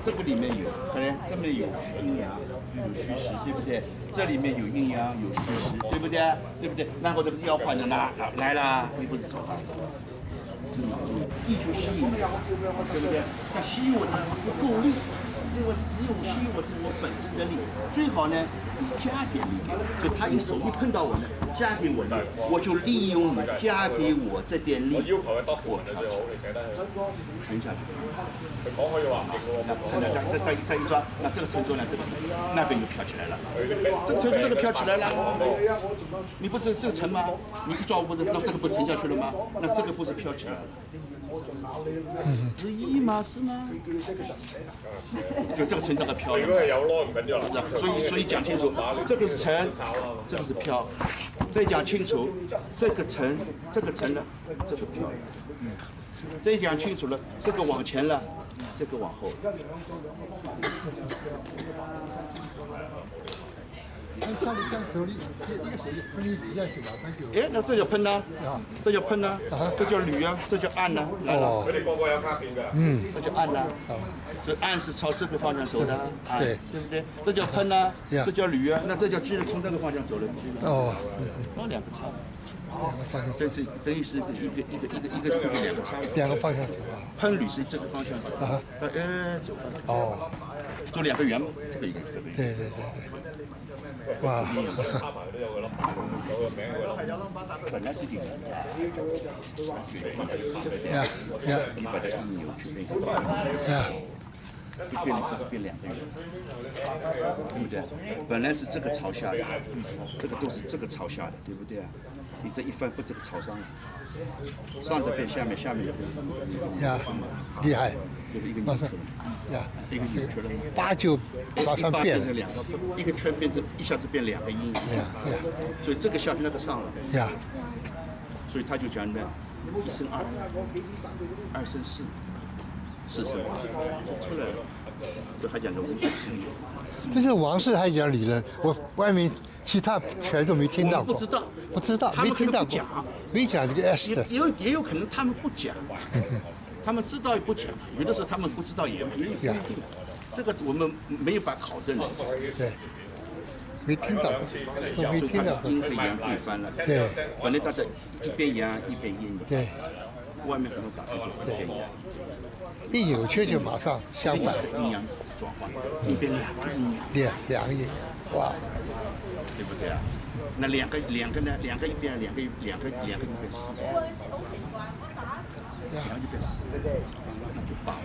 这个里面有，可能这边有阴阳，有虚实，对不对？这里面有阴阳，有虚实，对不对？对不对？然后这个腰块就来了，你不是走了？地球吸引我，对不对？它吸引我呢不够力，因为只有吸引我是我本身的力，最好呢你加点力给我，就他一手一碰到我呢，加给我力，我就利用你加给我这点力，我跳起来，沉下去。佢講可以話唔勁喎，再一抓，那这个程度呢，这个那边就飘起来了，这个程度那个飘起来了，你不是这个沉吗？你一抓我不是，那这个不沉下去了吗？那这个不是飘起来了？是一吗？是吗？就这个沉，这个飘。如果係有咯，唔緊要啦。所以讲清楚，这个是沉，这个是飘。再讲清楚，这个沉，这个沉了，这个飘。再讲清楚了，这个往前了，这个往后。像你这样手里一个手就喷一直下去，马上就。哎，那这叫喷呐，这叫喷呐，这叫捋啊，这叫按呐，来了。佢哋個個有卡片㗎。这叫按呐。这按是朝这个方向走的，对，对不对？这叫喷呐，这叫捋啊，那这叫肌肉从这个方向走了。哦，两个差。两个方向，这是等于是一个就两个差。两个方向走啊。喷捋是这个方向走，走方向。哦，走两个圆嘛，这个一个这个。对对对对。哇！插埋都有個 number， 有個名㗎。本来是零，呀呀，你把它一扭去变一个，呀，就变两个圆，对不对？本来是这个朝下的，这个都是这个朝下的，对不对啊？你这一翻不这个朝上了，上的变下面，下面也变。呀，厉害！就是一个扭出来，呀，一个扭出来，八就马上变了，两个，一个圈变成一下子变两个阴，所以这个下去那个上了，呀，所以他就讲呢，一生二，二生四，四生八，就出来了，就还讲的无主生有。这是王氏还讲理论，我外面其他全都没听到过，不知道，没听到过，没讲这个 S 的，也有可能他们不讲。他们知道也不讲，有的时候他们不知道也不一定，这个我们没有法考证的。对，没听到过，都没听到过。阴和阳对翻了。对，本来它是一边阳一边阴的。对，外面很多打出都是一边阳。一扭曲就马上相反，阴阳转换，一边两个阴阳。两个阴阳，哇，对不对啊？那两个呢？两个一边，两个一边四。然后就变四，那就八。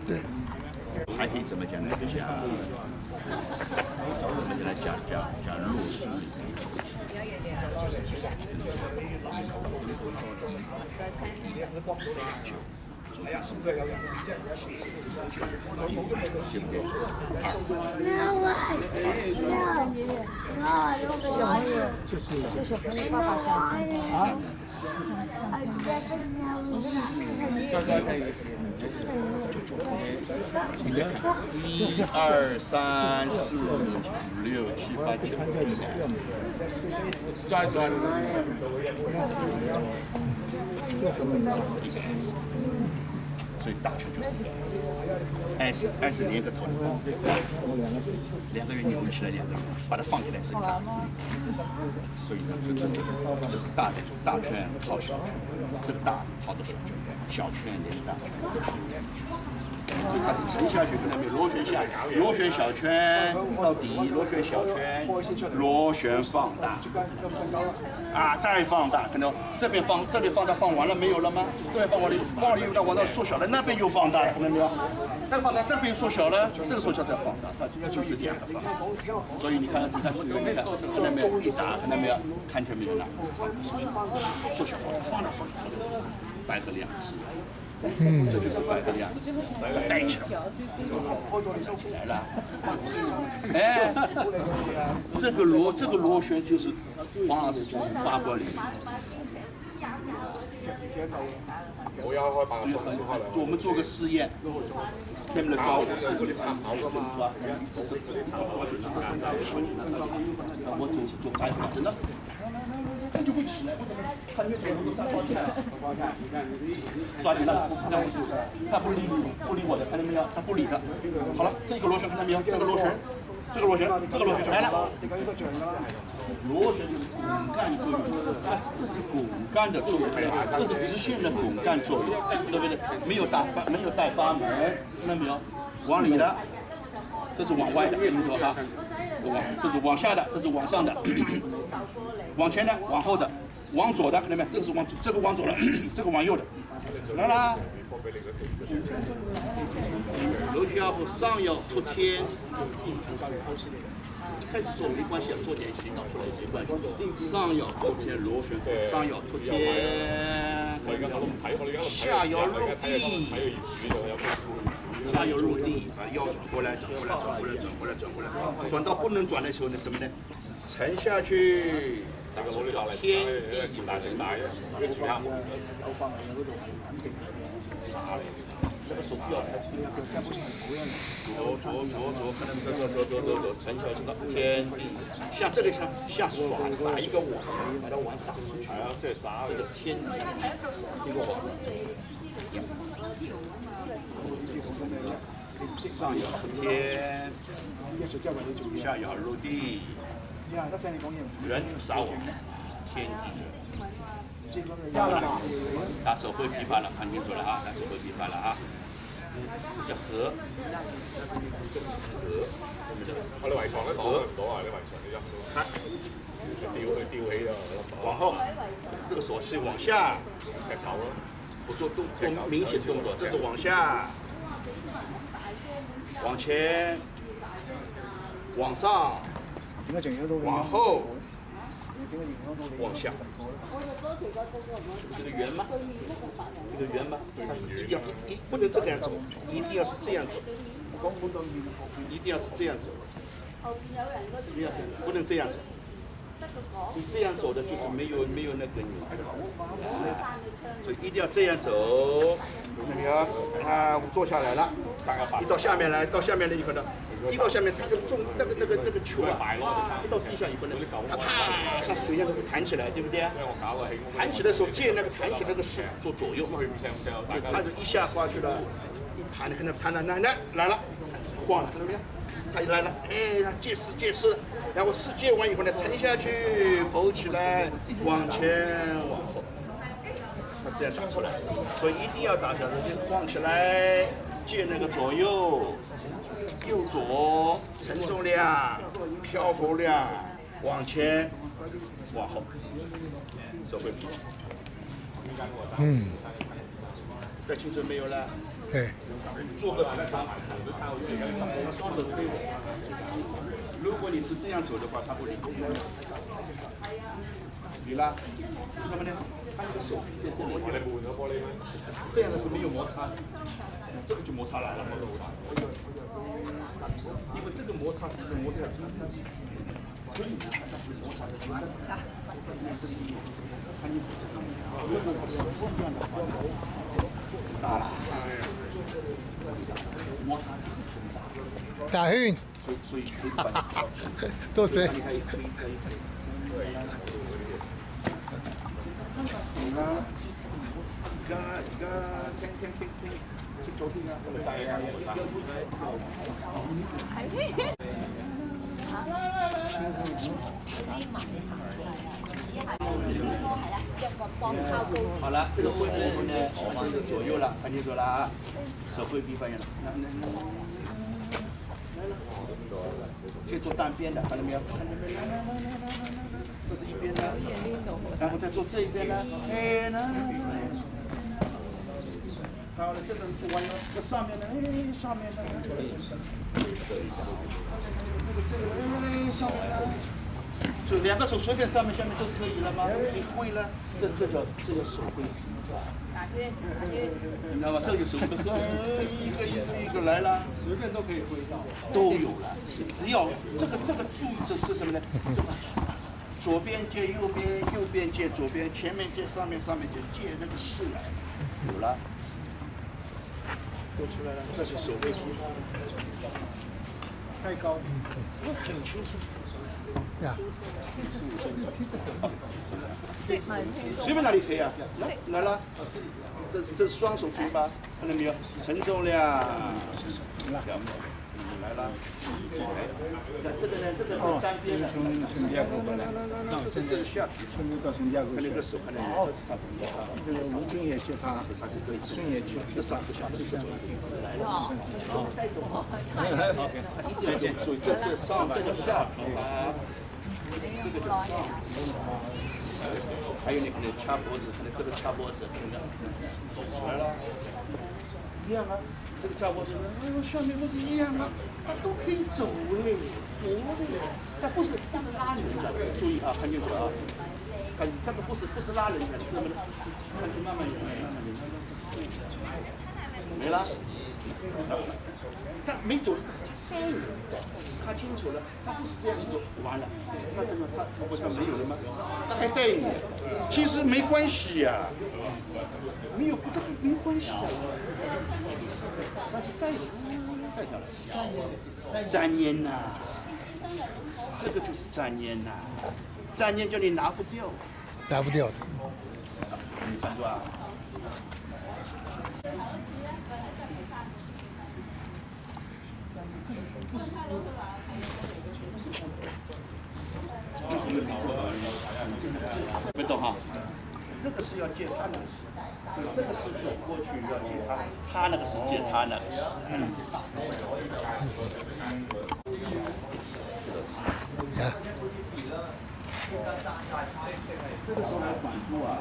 对，还可以怎么讲呢？就像怎么讲呢？讲洛书里面。这小朋友爸爸想啊，你再看，1、2、3、4、5、6、7、8、9、10，转，是一个 S， 所以大圈就是一个 S 连个头，两个人扭起来，两个人把它放起来是个大，所以这是大圈套小圈，这个大套到小圈，小圈连大圈。所以它是沉下去，看到没有？螺旋下，螺旋小圈到底，螺旋小圈，螺旋放大，啊，再放大，看到这边放大放完了没有了吗？这边放完了以后，往那缩小了，那边又放大了，看到没有？那个放大，那边缩小了，这个缩小再放大，它就是两个放大。所以你看，看到没有？一打，看到没有？看见没有？那缩小，放大，摆个两次。这就是摆个两次，带起来了。哎，这个螺旋就是黄老师就是八卦里面。我要開8個鐘先開兩個。我們做個試驗，聽唔到抓我，我做8個，真的。这就会起来。为什么？它那个左右都抓起来了，抓紧了，站不住，它不理我的，看到没有？它不理的。好了，这个螺旋看到没有？这个螺旋，这个螺旋来了。螺旋就是滚干作用，这是滚干的作用，这是直线的滚干作用，对不对？没有带阀门，看到没有？往里的，这是往外的，听说哈？这是往下的，这是往上的，往前的，往后的，往左的，看到没有？这个是往左，这个往左了，这个往右的，来啦！楼梯要不上要托天。一开始做没关系，做点洗脑出来没关系。上要托天螺旋，上要托天，下要入地，下要入地，把腰转过来，转到不能转的时候呢，什么呢？沉下去，天地大神大呀，那个手不要开，左，看到没有？走，沉下去到天地，像这个像撒一个网，把它网撒出去，对，撒这个天地，一个网撒出去。上要出天，下要入地，人撒网，天地。他手会琵琶了，看清楚了啊！他手会琵琶了啊！叫和，我哋圍床都講唔到啊！你圍床你入唔到，吊起啊！往後，這個手是往下，踢頭咯。我做明顯動作，這是往下，往前，往上，往後。往下，是个圆吗？一个圆吗？它是一定要不能这个样走，一定要是这样走，一定要是这样走，不能这样走。你这样走的就是没有那个扭，所以一定要这样走。那个啊，我坐下来了，一到下面来以后呢，一到下面它那个球啊，一到地上以后呢，它啪像水一样都会弹起来，对不对？弹起来的时候借那个弹起来的手做左右，就它是一下滑去了，一弹看到弹了，来了，晃了，看到没有？它来了，哎呀，借势，然后势借完以后呢，沉下去，浮起来，往前往后，它这样打出来，所以一定要打下来，晃起来，借那个左右，右左，承重量，漂浮量，往前，往后，手会平。再清楚没有了？对。做个平方，他双手推我。如果你是这样走的话，他不理你。理了，为什么呢？他那个手在这里，这样的是没有摩擦，这个就摩擦来了，因为这个摩擦是一个摩擦筋，所以它是摩擦的筋。看你，如果不是这样的话，大了。摩擦力很大，大运，所以可以把多谢。可以。而家聽咗啲啊，咁咪就好了，这个会呢，往左右了，看清楚了啊，手会比反应了，可以做单边的，看到没有？这是一边的，然后再做这一边的，哎，好了，这个做完了，这上面的，哎，上面的，上面的。就两个手随便上面下面都可以了吗？你会了，这叫手会，你知道吗？这个手会一个来了，随便都可以挥到，都有了。只要这个注意，这是什么呢？这是左边接右边，右边接左边，前面接上面接那个势来，有了，都出来了。这是手背，太高，很清楚。呀，随便哪里可以啊，来了，这是双手平吧，看到没有？承重量，来了，这个呢，这个是单边的，这是下体，看那个手，看那个，这是他同样，这个吴军也去他，孙也去，这三个小时就来了，带走，所以这上这个下体啊，这个叫上，还有你可能掐脖子，可能这个掐脖子，走起来了，一样啊。这个掐脖子，哎呦，下面不是一样吗？它都可以走哎，活的，但不是拉人的，注意啊，看清楚啊，看这个不是拉人的，是什么呢？是看清慢慢点，没了，但没走，带人的，看清楚了，他不是这样一走，完了，他怎么他不是没有了吗？他还带你，其实没关系呀、没有这个没关系的。但是带下来，沾烟呐，这个就是沾烟呐，沾烟叫你拿不掉，拿不掉的。你记住啊。没懂哈？这个是要借他那个事，这个是走过去要借他，他那个是借他那个事。呀，这个时候还管住啊，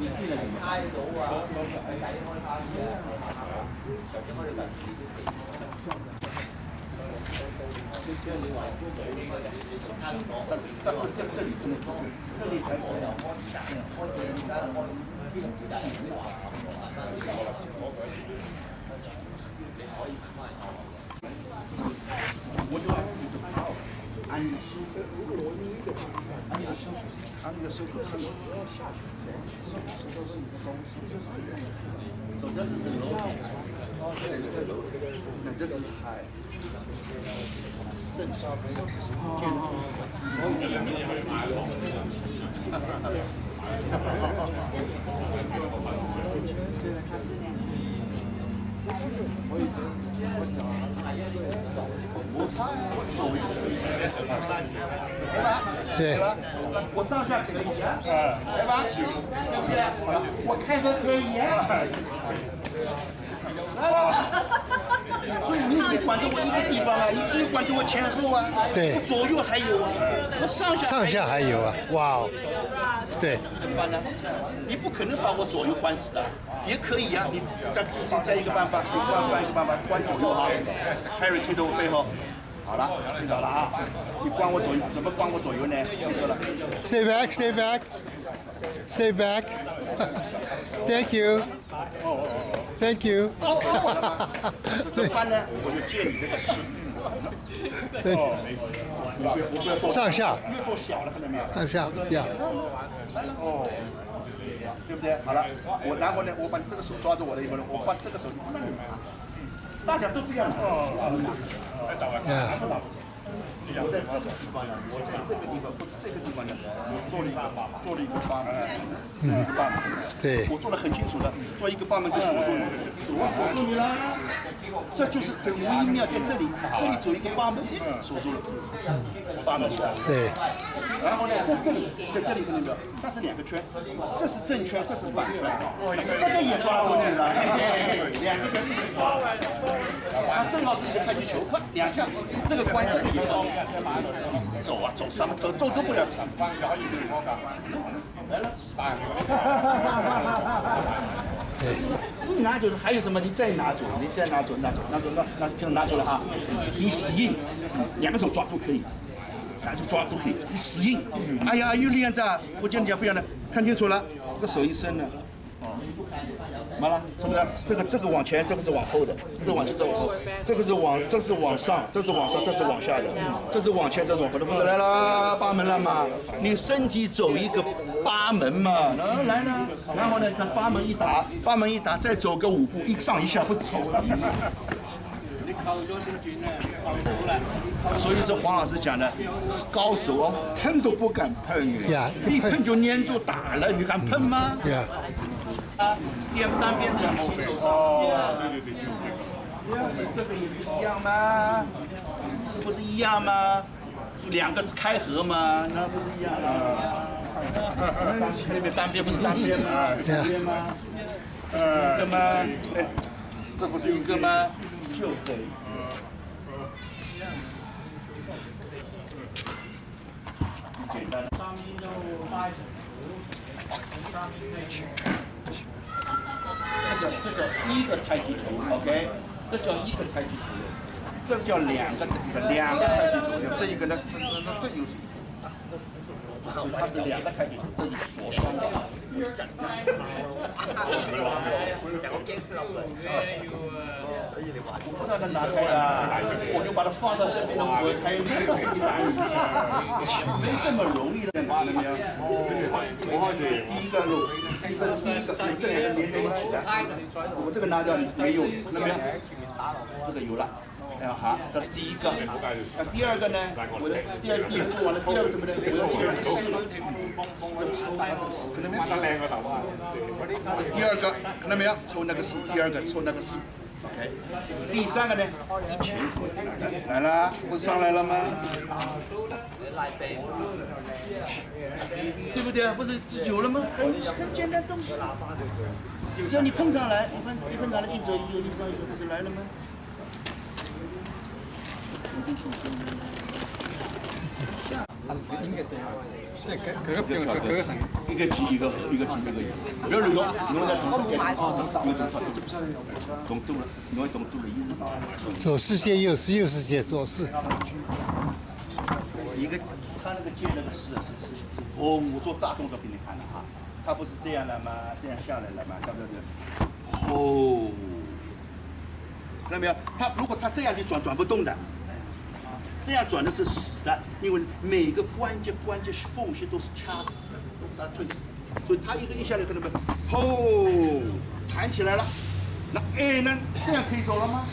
你进来怎么？但是这里不能动，这里才是要。我就按你的手，按你的手，按你的手口上面下去。走，这是楼梯，那这是海。摩擦作为对，我上下可以啊，来吧，对不对？好了，我开合可以啊，来了。所以你只管着我一个地方啊，你只管着我前后啊，对，我左右还有啊，我上下还有啊，哇哦，对，怎么办呢？你不可能把我左右关死的，也可以啊，你再一个办法，关一个办法，关左右哈。Harry 听着我背后，好了，听到了啊，你关我左右，怎么关我左右呢？听说了 Stay back, stay back, stay back. Thank you. Thank you. 怎么办呢？我就借你这个事。我不要动。上下。越做小了，看到没有？上下，呀。哦，对不对？好了，我然后呢，我把你这个手抓住我了以后呢，我把这个手慢慢拿，大家都不要拿。呀。我在这个地方呢，我在这个地方，不是这个地方呢，我做了一个八门，一个八门。对。我做得很清楚的，做一个八门就锁住你，锁住你了，这就是很微妙，在这里走一个八门，锁住了，八门锁。对。然后呢，在这里看到没有？那是两个圈，这是正圈，这是反圈，这个也抓住你了，两个一起抓，啊，正好是一个太极球，啪两下，这个关，这个也到，走啊走什么走都不了。来了，你拿走了，还有什么？你再拿走，那就拿走了哈。你死硬，两个手抓都可以。3手抓都可以，你死硬，哎呀，又练的，我叫你讲不要的，看清楚了，这个手一伸了，完了，是不是？这个往前，这个是往后的，这个往前，这往后，这是往上，这是往上，这是往下的，这是往前，这是往后的，不是来了八门了嘛？你身体走一个八门嘛，来呢，然后呢，看八门一打，再走个5步，一上一下不走了。所以是黄老师讲的，高手哦，碰都不敢碰呀一碰就粘住打了，你敢碰吗？呀，啊，颠三边转后背。哦，对，这个也不一样吗？不是一样吗？两个开合吗？那不是一样吗？那边单边不是单边吗？单边吗？一个吗？哎，这不是一个吗？就这一个。简单。这叫一个太极图 ，OK， 这叫一个太极图，这叫两个太极图，这一个呢，那这就是。它是两个太极图，这是锁双的。我不知道它拿开啊，我就把它放到这边，我还有没这么容易的，发现没有？第一个路，第一个这两个连在一起的，我这个拿掉没用，看到没有？这个有了。好，这是第一个。第二个呢？我的第二个做完了，第二个怎么的？看到没有？第二个看到没有？抽那个四，第二个抽那个四。OK， 第三个呢？一拳来了，不是上来了吗？对不对？不是有了吗？很简单东西。只要你碰上来，一碰上来，一左一右，一上一右，不是来了吗？即係佢個成一个急一个合，一个急一个有，不要乱动，侬在动作动动了，侬动动了意思。左四线右四，右四线左四。一个他那个接那个是，哦，我做大动作给你看了哈，他不是这样了吗？这样下来了吗？对不对？哦，看到没有？他如果他这样去转不动的。这样转的是死的，因为每个关节缝隙都是掐死的，都是他推死的，所以他一个一下来，看到没有？吼，弹起来了。那那这样可以走了吗？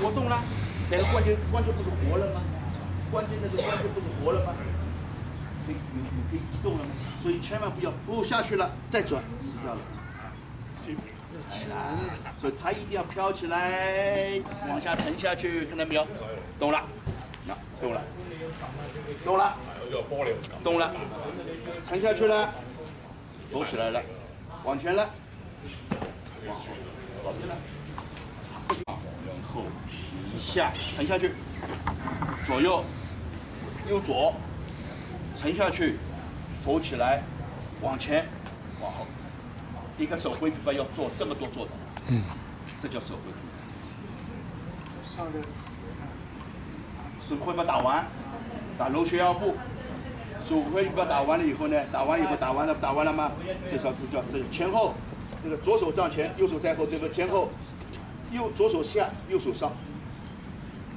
活动了，哪个关节不是活了吗？关节不是活了吗？可以移动了吗？所以千万不要下去了再转，死掉了。所以它一定要飘起来，往下沉下去，看到没有？懂了。动了，沉下去了，走起来了，往前了，往后一下沉下去，左右，右左，沉下去，浮起来，往前，往后，一个手挥臂要做这么多做的，这叫手挥臂。手挥臂打完，打螺旋腰部。手挥臂打完了以后呢，打完了吗？这叫前后，这个左手站前，右手在后，对不对？前后，左手下，右手上，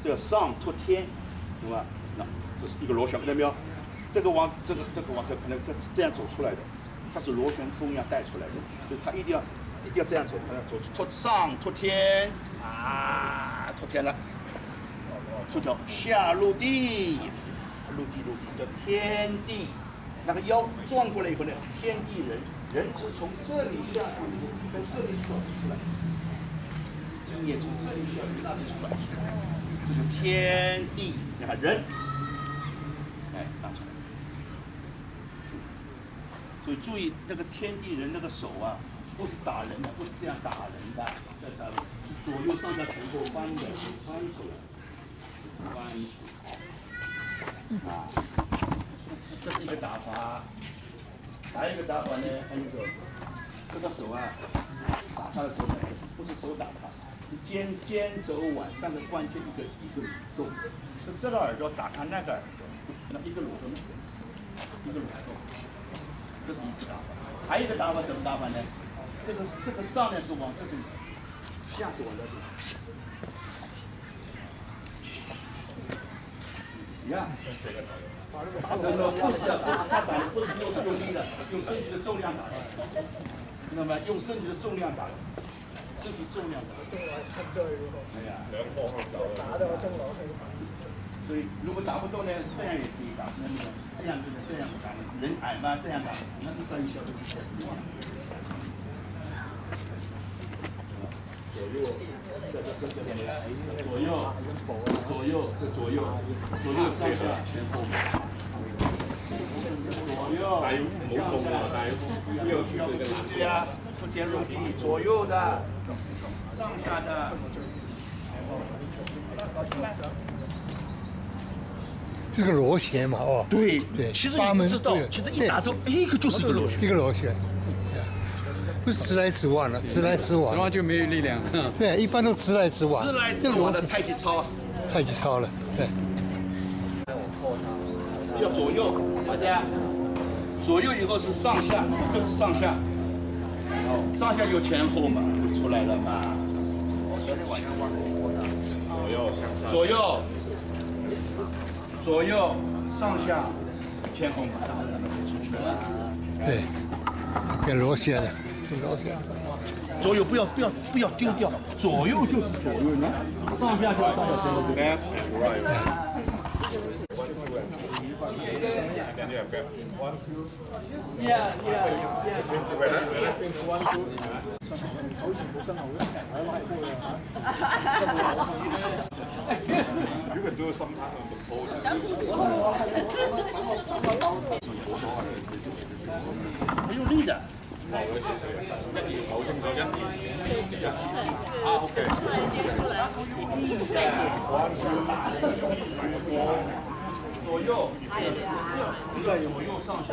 这叫上托天，懂吗？那这是一个螺旋，看到没有？这个往这可能这样走出来的，它是螺旋风一样带出来的，所以它一定要这样走，走上托天啊，托天了。这叫下入地，入地叫天地。那个腰转过来以后呢，天地人是从这里下去，从这里甩出来，阴也从这里下去，那里甩出来，这就天地。你看人，打出来。所以注意那个天地人那个手啊，不是打人的，不是这样打人的，是左右上下前后翻的，翻出来。这是一个打法，还有一个打法呢，这个手啊，打他的时候呢，不是手打他，是肩肘腕3个关节一个蠕动，这个耳朵打他那个耳朵，那一个蠕动，一个蠕动，这是一个打法。还有一个打法怎么打法呢？这个上面是往这边走，下是往这边。一样，不是他打的，不是用力的，用身体的重量打的，那么用身体的重量打的，身体重量的。哎呀，所以如果打不动呢，这样也可以打，那么这样这样打，人矮嘛，这样打，那个声音小就不一样。左右，上下前后。左右，但係冇痛喎，但係呢個其實嘅難对呀，出天入地，左右的，上下的。这个螺旋嘛，哦，对对其实你不知道，其实一打中，一个就是一个螺旋。一个螺旋，不是直来直往的，直来直直往。往就没有力量。对，一般都直来直往。直来直往的太极操啊，太极操了，对。要左右，大家左右以后是上下，这是上下，上下有前后嘛，就出来了嘛。左右，上下，前后嘛，出去了。对，变螺旋了，变螺旋。左右不要丢掉，左右就是左右呢，上下就是上下前后对不对？如果都心態咁好，没有力的。好清楚一啊 OK。左右，这个左右上下。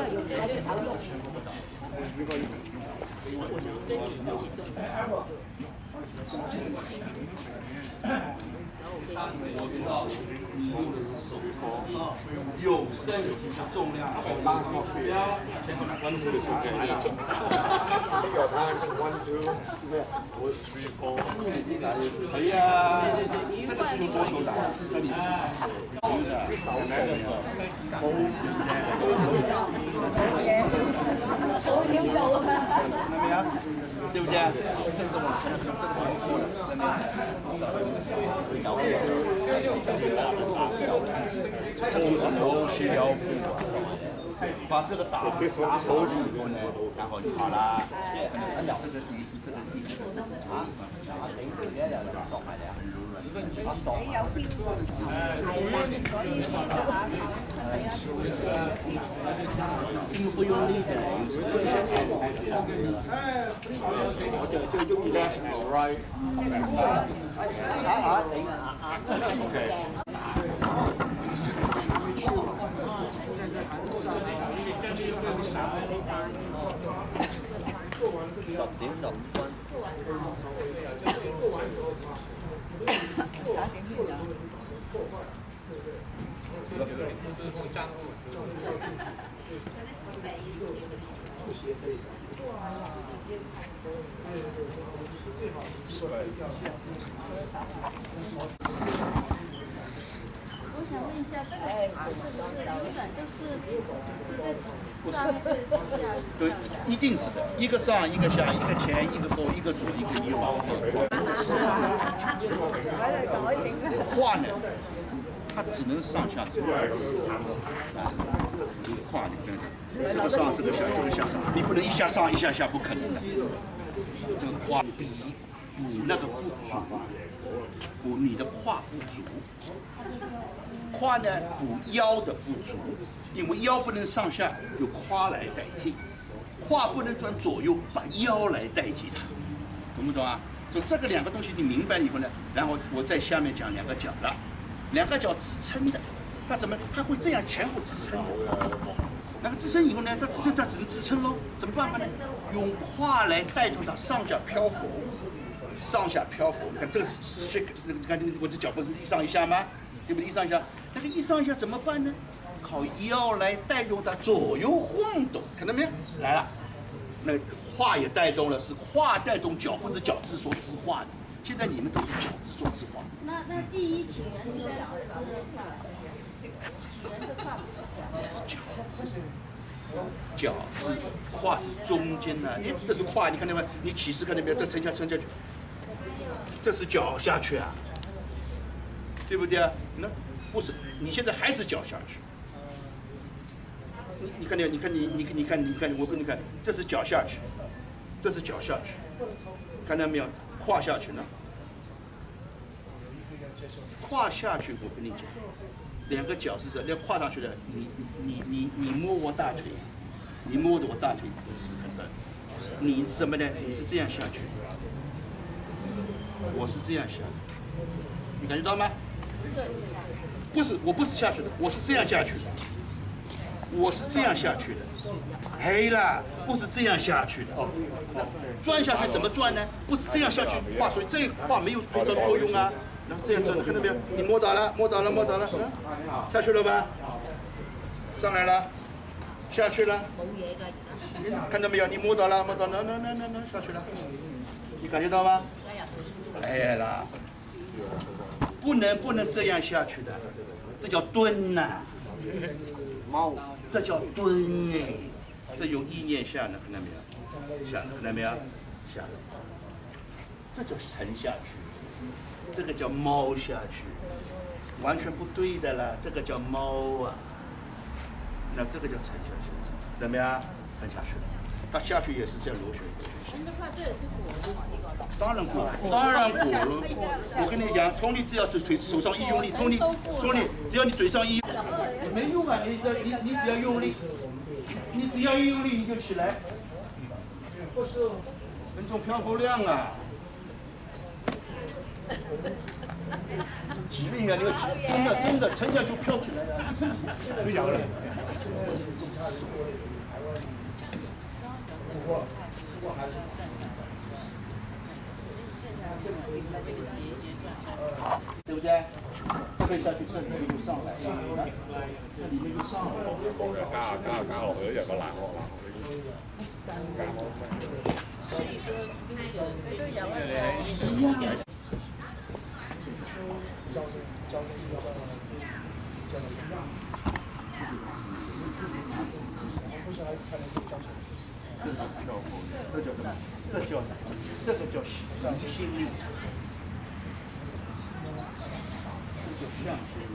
我知道你用的是手托，有身体的重量，不要前后关注的时候，可以啊，这个是用左手打，这里对不对？这个往前，这个是往后的，这就是柔协调腹，把这个打好以后呢，然后就好了。这个底是这个地区。因为不用力的，我就中意咧 right。我想问一下，这个是不是永远都是上下？对，一定是的，一个上一个下，一个前一个后，一个左一个右。胯呢，它只能上下走。胯你看，这个上这个下，这个下上，你不能一下上一下下，不可能的。这个胯比补那个不足，补你的胯不足。胯呢补腰的不足，因为腰不能上下，由胯来代替。胯不能转左右，把腰来代替它，懂不懂啊？所以这个两个东西你明白以后呢，然后我在下面讲两个脚了，两个脚支撑的，它怎么？它会这样前后支撑的。那个支撑以后呢，它支撑它只能支撑喽，怎么办法呢？用胯来带动它上下漂浮，上下漂浮。你看这个是那个，你看我这脚不是一上一下吗？对不对？一上一下，那个一上一下怎么办呢？靠腰来带动它左右晃动，看到没有？来了，那胯也带动了，是胯带动脚，不是脚自说自话的。现在你们都是脚自说自话。那第一起源是脚还是胯？起源是胯不是脚？不是脚，脚是胯是中间的。哎，这是胯，你看到没有？你起势看到没有？这撑下去，这是脚下去啊，对不对啊？那不是，你现在还是脚下去。你看，我跟你看，这是脚下去，这是脚下去，看到没有？胯下去呢？胯下去，我跟你讲，两个脚是这，要跨上去的，你摸我大腿，你摸着我大腿是看到，你是什么呢？你是这样下去，我是这样下的，你感觉到吗？不是，我不是下去的，我是这样下去的，我是这样下去的。黑啦，不是这样下去的。转下去怎么转呢？不是这样下去画，所以这画没有多少作用啊。然后这样转，看到没有？你摸到了，下去了吧？上来了，下去了。看到没有？你摸到了，那下去了。你感觉到吗？哎啦，不能这样下去的，这叫蹲呐。这叫蹲哎，这有意念下呢，看到没有？下，看到没有？下，这叫沉下去，这个叫猫下去，完全不对的啦，这个叫猫啊，那这个叫沉下去，怎么样？沉下去了，它下去也是这样螺旋。的话，这也是果了嘛？当然果了。我跟你讲，通力只要嘴手上一用力，通力，只要你嘴上一，没用啊！你只要用力，你只要一用力你就起来，那种漂浮量啊，疾病啊，你要真的沉下就飘起来了，不咬了。对不对？这个下去，这里面就上来，这里面就上来。加落去，有個難學这叫什么？这个叫离心力。向心力，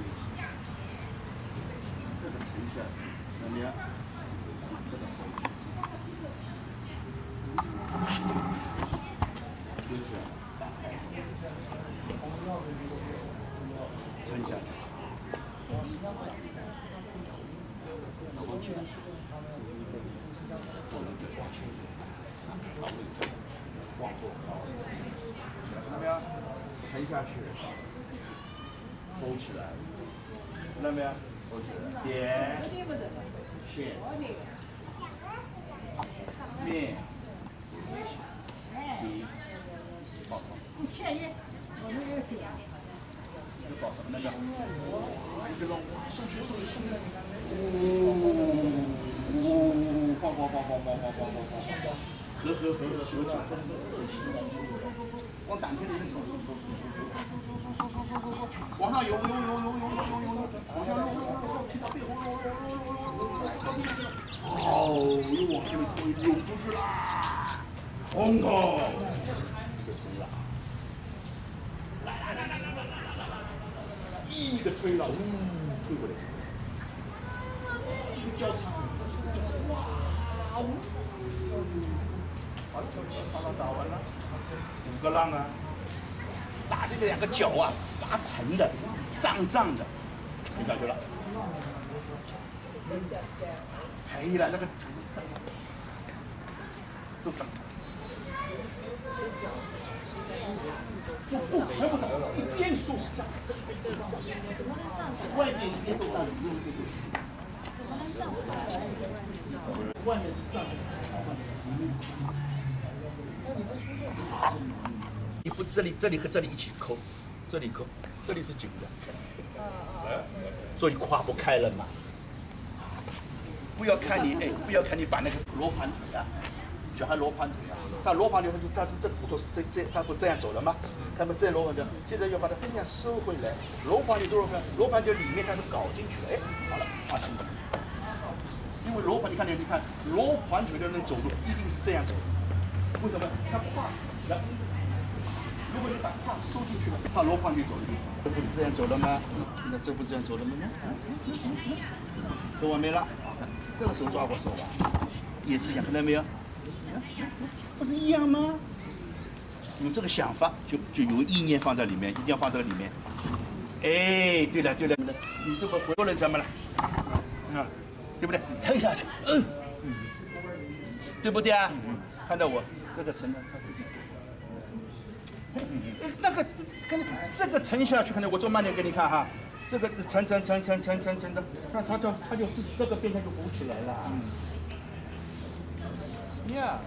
这个沉下去，怎么样？这个浮起，丢下来，沉下去，浮起来，我们再往前走，往后靠，看到没有？沉下去。收起来，看到没有？点、线、面、皮、爆炒。这爆什么那个？这种收起，放，合，往胆片里面收，往上游，往上游，踢到背后，哦，又往前面推，涌出去啦，轰头，就冲了，来，一个推了，推过来，一个交叉，哇，好了，打完了，5个浪啊。打这两个脚啊，发沉的，胀的，沉下去了。黑了，那个都胀。不，全部胀，一边都是胀，怎么能胀起来？外面一边都胀，里面一边都虚。怎么能胀起来？外面是胀的，你不这里和这里一起抠，这里抠，这里是紧的，所以跨不开了嘛。不要看你把那个罗盘腿啊，小孩罗盘腿啊，他罗盘腿他是这个骨头是他不这样走的吗？他们这罗盘腿，现在要把它这样收回来，罗盘腿多少个？罗盘腿里面它都搞进去了，哎，好了，放心吧。因为罗盘，你看罗盘腿的人走路一定是这样走的，为什么？他跨死了。结果你把胯收进去了，把箩筐就走了，这不是这样走了吗？那这不是这样走了吗？走完没了？这个时候抓过手吧，也是一样，看到没有？不是一样吗？有这个想法，就有意念放在里面，一定要放这个里面。哎，对了，你这个回过来怎么了？啊，对不对？沉下去，对不对啊？看到我这个沉了，他自己。那个，跟这个沉下去，可能我做慢点给你看哈。这个沉的，那他就自己那个边上就浮起来了。呀，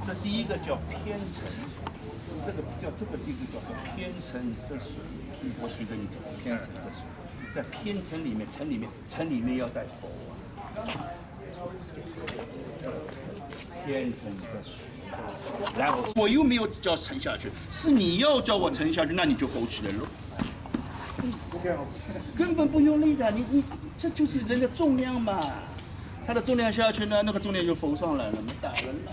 这第一个叫偏沉，这个第一个叫偏沉则水。我随着你走，偏沉则水。在偏沉里面，沉里面要带否啊。偏沉则水。然后我又没有叫沉下去，是你要叫我沉下去，那你就浮起来了。根本不用力的，你这就是人的重量嘛，它的重量下去呢，那个重量就浮上来了，没打人了。